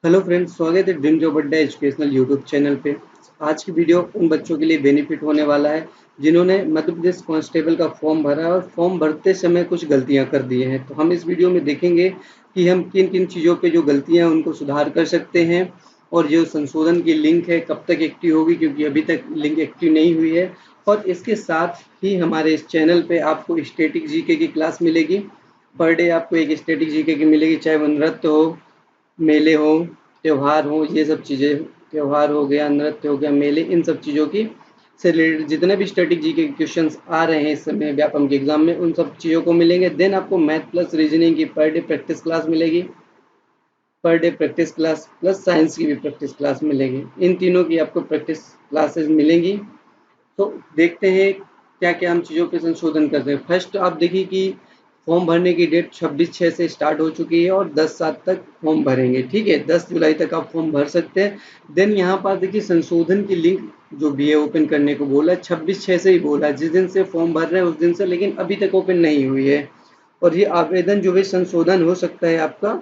Hello friends, स्वागत है dream job अड्डा एजुकेशनल यूट्यूब चैनल पे। आज की वीडियो उन बच्चों के लिए बेनिफिट होने वाला है जिन्होंने मध्य प्रदेश कांस्टेबल का फॉर्म भरा और फॉर्म भरते समय कुछ गलतियां कर दी हैं। तो हम इस वीडियो में देखेंगे कि हम किन किन चीज़ों पे जो गलतियां हैं उनको सुधार कर सकते हैं और जो संशोधन की लिंक है कब तक एक्टिव होगी, क्योंकि अभी तक लिंक एक्टिव नहीं हुई है। और इसके साथ ही हमारे इस चैनल पे आपको स्टैटिक जीके की क्लास मिलेगी। पर डे आपको एक स्टैटिक जीके की मिलेगी, चाहे वो नृत्य हो, मेले हो, त्योहार हो, ये सब चीज़ें, त्योहार हो गया, नृत्य हो गया, मेले, इन सब चीज़ों की से रिलेटेड जितने भी स्टैटिक जी के क्वेश्चंस आ रहे हैं इस समय व्यापम के एग्जाम में, उन सब चीज़ों को मिलेंगे। देन आपको मैथ प्लस रीजनिंग की पर डे प्रैक्टिस क्लास मिलेगी, per day practice class plus science की भी प्रैक्टिस क्लास मिलेगी। इन तीनों की आपको प्रैक्टिस क्लासेस मिलेंगी। तो देखते हैं क्या क्या हम चीज़ों पे संशोधन करते हैं। फर्स्ट आप देखिए कि फॉर्म भरने की डेट 26/6 से स्टार्ट हो चुकी है और 10/7 तक फॉर्म भरेंगे। ठीक है, 10 जुलाई तक आप फॉर्म भर सकते हैं। देन यहाँ पर देखिए संशोधन की लिंक जो भी है ओपन करने को बोला है, 26/6 से ही बोला है, जिस दिन से फॉर्म भर रहे हैं उस दिन से, लेकिन अभी तक ओपन नहीं हुई है। और ये आवेदन जो है संशोधन हो सकता है आपका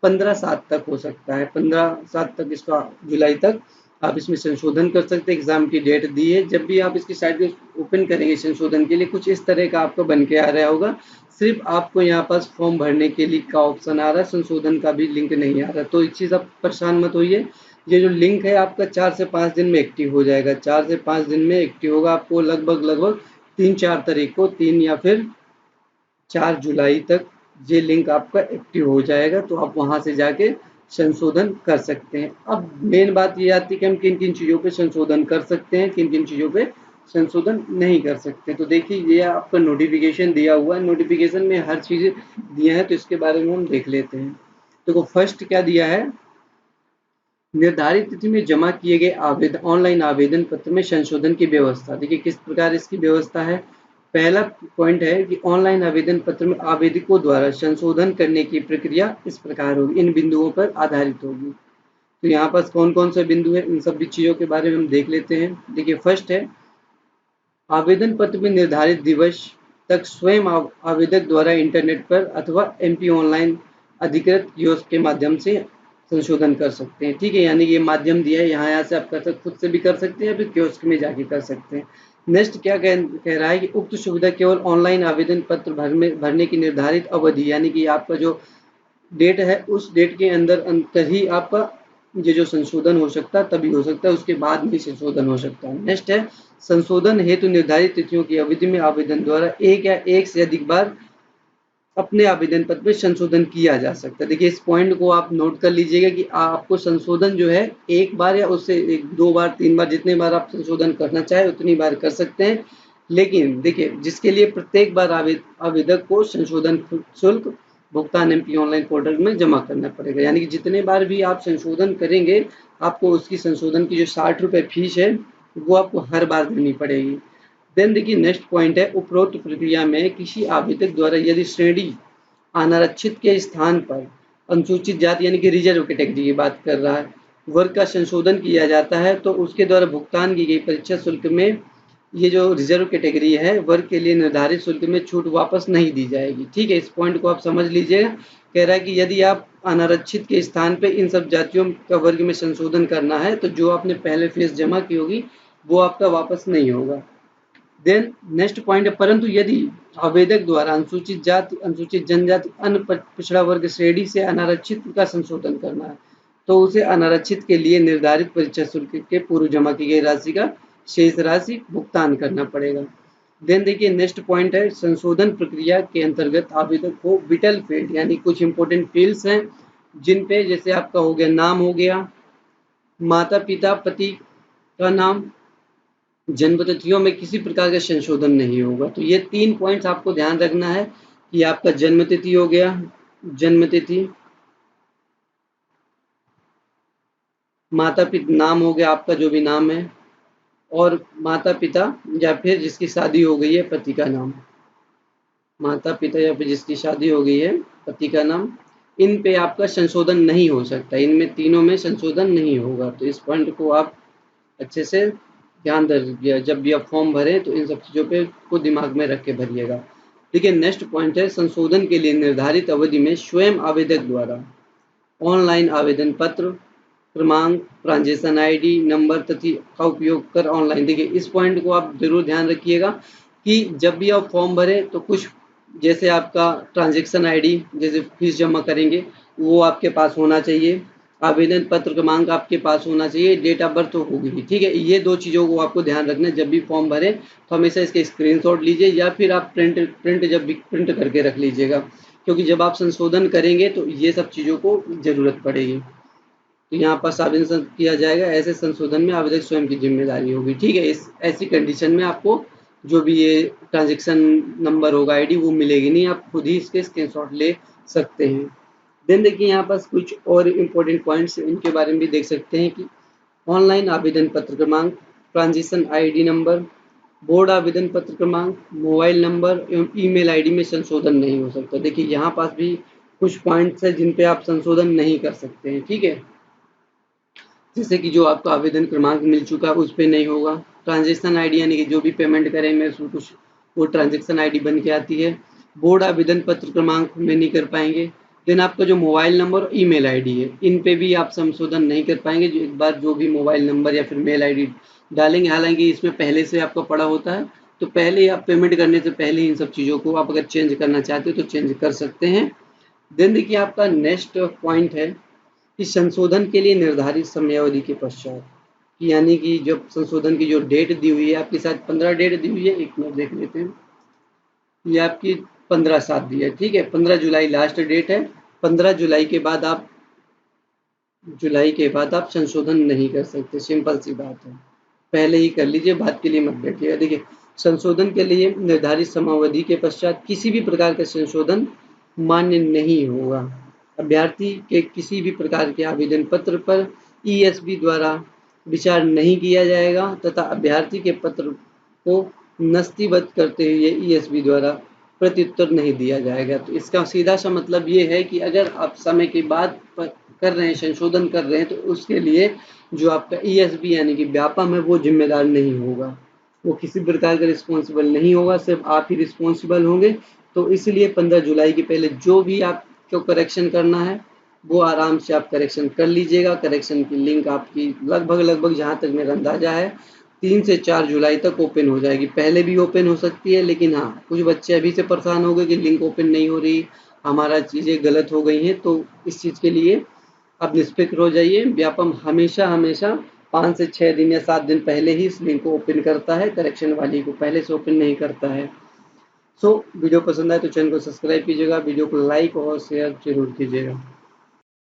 15/7 तक हो सकता है, 15/7 तक, इसका जुलाई तक आप इसमें संशोधन कर सकते हैं। एग्जाम की डेट दी है। जब भी आप इसकी साइट को ओपन करेंगे संशोधन के लिए, कुछ इस तरह का आपको बन के आ रहा होगा। सिर्फ आपको यहाँ पास फॉर्म भरने के लिए का ऑप्शन आ रहा है, संशोधन का भी लिंक नहीं आ रहा। तो एक चीज़ आप परेशान मत होइए, ये जो लिंक है आपका 4 से 5 दिन में एक्टिव हो जाएगा। 4 से 5 दिन में एक्टिव होगा। आपको लगभग लगभग 3-4 तारीख को, 3 या फिर 4 जुलाई तक ये लिंक आपका एक्टिव हो जाएगा। तो आप वहां से जाके संशोधन कर सकते हैं। अब मेन बात ये आती है कि हम किन किन चीज़ों पे संशोधन कर सकते हैं, किन किन चीज़ों पे संशोधन नहीं कर सकते। तो देखिए ये आपका नोटिफिकेशन दिया हुआ है, नोटिफिकेशन में हर चीज़ दिया है, तो इसके बारे में हम देख लेते हैं। देखो फर्स्ट क्या दिया है, निर्धारित तिथि में जमा किए गए आवेदन ऑनलाइन आवेदन पत्र में संशोधन की व्यवस्था। देखिए किस प्रकार इसकी व्यवस्था है। पहला पॉइंट है कि ऑनलाइन आवेदन पत्र में आवेदकों द्वारा संशोधन करने की प्रक्रिया इस प्रकार होगी, इन बिंदुओं पर आधारित होगी। तो यहाँ पर कौन कौन से बिंदु है, इन सभी चीज़ों के बारे में हम देख लेते हैं। देखिए फर्स्ट है, आवेदन पत्र में निर्धारित दिवस तक स्वयं आवेदक द्वारा इंटरनेट पर अथवा एमपी ऑनलाइन अधिकृत कियोस्क के माध्यम से संशोधन कर सकते हैं। ठीक है, यानी ये माध्यम दिया है, यहाँ से आप कर सकते, खुद से भी कर सकते हैं या फिर कियोस्क में जाके कर सकते हैं। नेक्स्ट क्या कह रहा है कि उक्त सुविधा केवल ऑनलाइन आवेदन पत्र भरने की निर्धारित अवधि, यानी कि आपका जो डेट है उस डेट के अंतर ही आपका ये जो संशोधन हो सकता है तभी हो सकता है, उसके बाद नहीं संशोधन हो सकता है। नेक्स्ट है, संशोधन हेतु निर्धारित तिथियों की अवधि में आवेदन द्वारा एक या एक से अधिक बार अपने आवेदन पत्र में संशोधन किया जा सकता है। देखिए इस पॉइंट को आप नोट कर लीजिएगा कि आपको संशोधन जो है एक बार या उससे एक दो बार, 3 बार, जितने बार आप संशोधन करना चाहे उतनी बार कर सकते हैं। लेकिन देखिए जिसके लिए प्रत्येक बार आवेदक को संशोधन शुल्क भुगतान एमपी ऑनलाइन पोर्टल में जमा करना पड़ेगा। यानी कि जितने बार भी आप संशोधन करेंगे आपको उसकी संशोधन की जो 60 रुपये फीस है वो आपको हर बार देनी पड़ेगी। देन देखिए नेक्स्ट पॉइंट है, उपरोक्त प्रक्रिया में किसी आवेदक द्वारा यदि श्रेणी अनारक्षित के स्थान पर अनुसूचित जाति यानी कि रिजर्व कैटेगरी की बात कर रहा है, वर्ग का संशोधन किया जाता है तो उसके द्वारा भुगतान की गई परीक्षा शुल्क में ये जो रिजर्व कैटेगरी है वर्ग के लिए निर्धारित शुल्क में छूट वापस नहीं दी जाएगी। ठीक है, इस पॉइंट को आप समझ लीजिएगा। कह रहा है कि यदि आप अनारक्षित के स्थान पे इन सब जातियों का वर्ग में संशोधन करना है तो जो आपने पहले फीस जमा की होगी वो आपका वापस नहीं होगा। देन नेक्स्ट पॉइंट है, परंतु यदि आवेदक द्वारा अनुसूचित जाति, अनुसूचित जनजाति, अन्य पिछड़ा वर्ग श्रेणी से अनारक्षित का संशोधन करना है तो उसे अनारक्षित के लिए निर्धारित परीक्षा शुल्क के पूर्व जमा की गई राशि का शेष राशि भुगतान करना पड़ेगा। देन देखिए नेक्स्ट पॉइंट है, संशोधन प्रक्रिया के अंतर्गत आवेदक को विटल फील्ड यानी कुछ इंपॉर्टेंट फील्ड्स हैं जिन पे जैसे आपका हो गया नाम, हो गया माता पिता पति का नाम, जन्म तिथियों में किसी प्रकार का संशोधन नहीं होगा। तो ये 3 पॉइंट्स आपको ध्यान रखना है कि आपका जन्म तिथि हो गया, जन्म तिथि, माता पिता नाम हो गया आपका जो भी नाम है, और माता पिता या फिर जिसकी शादी हो गई है पति का नाम, माता पिता या फिर जिसकी शादी हो गई है पति का नाम, इन पे आपका संशोधन नहीं हो सकता, इनमें तीनों में संशोधन नहीं होगा। तो इस पॉइंट को आप अच्छे से ध्यान दीजिए, जब भी आप फॉर्म भरें तो इन सब चीज़ों पे को दिमाग में रख के भरिएगा। देखिए नेक्स्ट पॉइंट है, संशोधन के लिए निर्धारित अवधि में स्वयं आवेदक द्वारा ऑनलाइन आवेदन पत्र क्रमांक, ट्रांजेक्शन आईडी नंबर तिथि का उपयोग कर ऑनलाइन। देखिए इस पॉइंट को आप जरूर ध्यान रखिएगा कि जब भी आप फॉर्म भरें तो कुछ जैसे आपका ट्रांजेक्शन आईडी जैसे फीस जमा करेंगे वो आपके पास होना चाहिए, आवेदन पत्र क्रमांक आपके पास होना चाहिए, डेट ऑफ बर्थ तो होगी, ठीक है। ये 2 चीज़ों को आपको ध्यान रखना है जब भी फॉर्म भरें तो हमेशा इसके स्क्रीनशॉट लीजिए या फिर आप प्रिंट जब भी प्रिंट करके रख लीजिएगा, क्योंकि जब आप संशोधन करेंगे तो ये सब चीज़ों को ज़रूरत पड़ेगी। तो यहाँ पर आवेदन किया जाएगा, ऐसे संशोधन में आवेदक स्वयं की जिम्मेदारी होगी, ठीक है। इस ऐसी कंडीशन में आपको जो भी ये ट्रांजेक्शन नंबर होगा आईडी वो मिलेगी नहीं, आप खुद ही इसके स्क्रीनशॉट ले सकते हैं। देन देखिए यहाँ पर कुछ और इम्पोर्टेंट पॉइंट्स इनके बारे में भी देख सकते हैं कि ऑनलाइन आवेदन पत्र क्रमांक, ट्रांजेक्शन आईडी नंबर, बोर्ड आवेदन पत्र क्रमांक, मोबाइल नंबर एवं ईमेल आईडी में संशोधन नहीं हो सकता। देखिए यहाँ पास भी कुछ पॉइंट्स हैं जिन पे आप संशोधन नहीं कर सकते हैं, ठीक है। जैसे कि जो आपका आवेदन क्रमांक मिल चुका है उस पे नहीं होगा, ट्रांजेक्शन आईडी यानी कि जो भी पेमेंट करेंगे उसमें कुछ वो ट्रांजेक्शन आईडी बन के आती है, बोर्ड आवेदन पत्र क्रमांक में नहीं कर पाएंगे। देन आपका जो मोबाइल नंबर और ईमेल आईडी है इन पे भी आप संशोधन नहीं कर पाएंगे, जो एक बार जो भी मोबाइल नंबर या फिर मेल आईडी डालेंगे, हालांकि इसमें पहले से आपका पड़ा होता है तो पहले आप पेमेंट करने से पहले इन सब चीज़ों को आप अगर चेंज करना चाहते हो तो चेंज कर सकते हैं। देन देखिए आपका नेक्स्ट पॉइंट है कि संशोधन के लिए निर्धारित समयावधि के पश्चात, यानी कि जब संशोधन की जो डेट दी हुई है आपके साथ 15 डेट दी हुई है, एक मिनट देख लेते हैं, ये आपकी 15/7 दी है, ठीक है। 15 जुलाई लास्ट डेट है, 15 जुलाई के बाद आप संशोधन नहीं कर सकते, सिंपल सी बात है। पहले ही कर लीजिए, बात के लिए मत बैठिएगा। देखिए संशोधन के लिए निर्धारित समयावधि के पश्चात किसी भी प्रकार का संशोधन मान्य नहीं होगा। अभ्यर्थी के किसी भी प्रकार के आवेदन पत्र पर ईएसबी द्वारा विचार नहीं किया जाएगा तथा अभ्यर्थी के पत्र को नस्तीबद्ध करते हुए ईएसबी द्वारा प्रत्युत्तर नहीं दिया जाएगा। तो इसका सीधा सा मतलब ये है कि अगर आप समय के बाद कर रहे हैं, संशोधन कर रहे हैं, तो उसके लिए जो आपका ईएसबी यानी कि व्यापम है वो जिम्मेदार नहीं होगा, वो किसी प्रकार का रिस्पॉन्सिबल नहीं होगा, सिर्फ आप ही रिस्पॉन्सिबल होंगे। तो इसलिए 15 जुलाई के पहले जो भी आपको करेक्शन करना है वो आराम से आप करेक्शन कर लीजिएगा। करेक्शन की लिंक आपकी लगभग जहाँ तक मेरा अंदाजा है 3 से 4 जुलाई तक ओपन हो जाएगी, पहले भी ओपन हो सकती है, लेकिन हाँ कुछ बच्चे अभी से परेशान हो गए कि लिंक ओपन नहीं हो रही, हमारा चीज़ें गलत हो गई हैं, तो इस चीज़ के लिए आप निष्फिक्र हो जाइए। व्यापम हमेशा 5 से 6 दिन या 7 दिन पहले ही इस लिंक को ओपन करता है, करेक्शन वाली को पहले से ओपन नहीं करता है। वीडियो पसंद आए तो चैनल को सब्सक्राइब कीजिएगा, वीडियो को लाइक और शेयर जरूर कीजिएगा।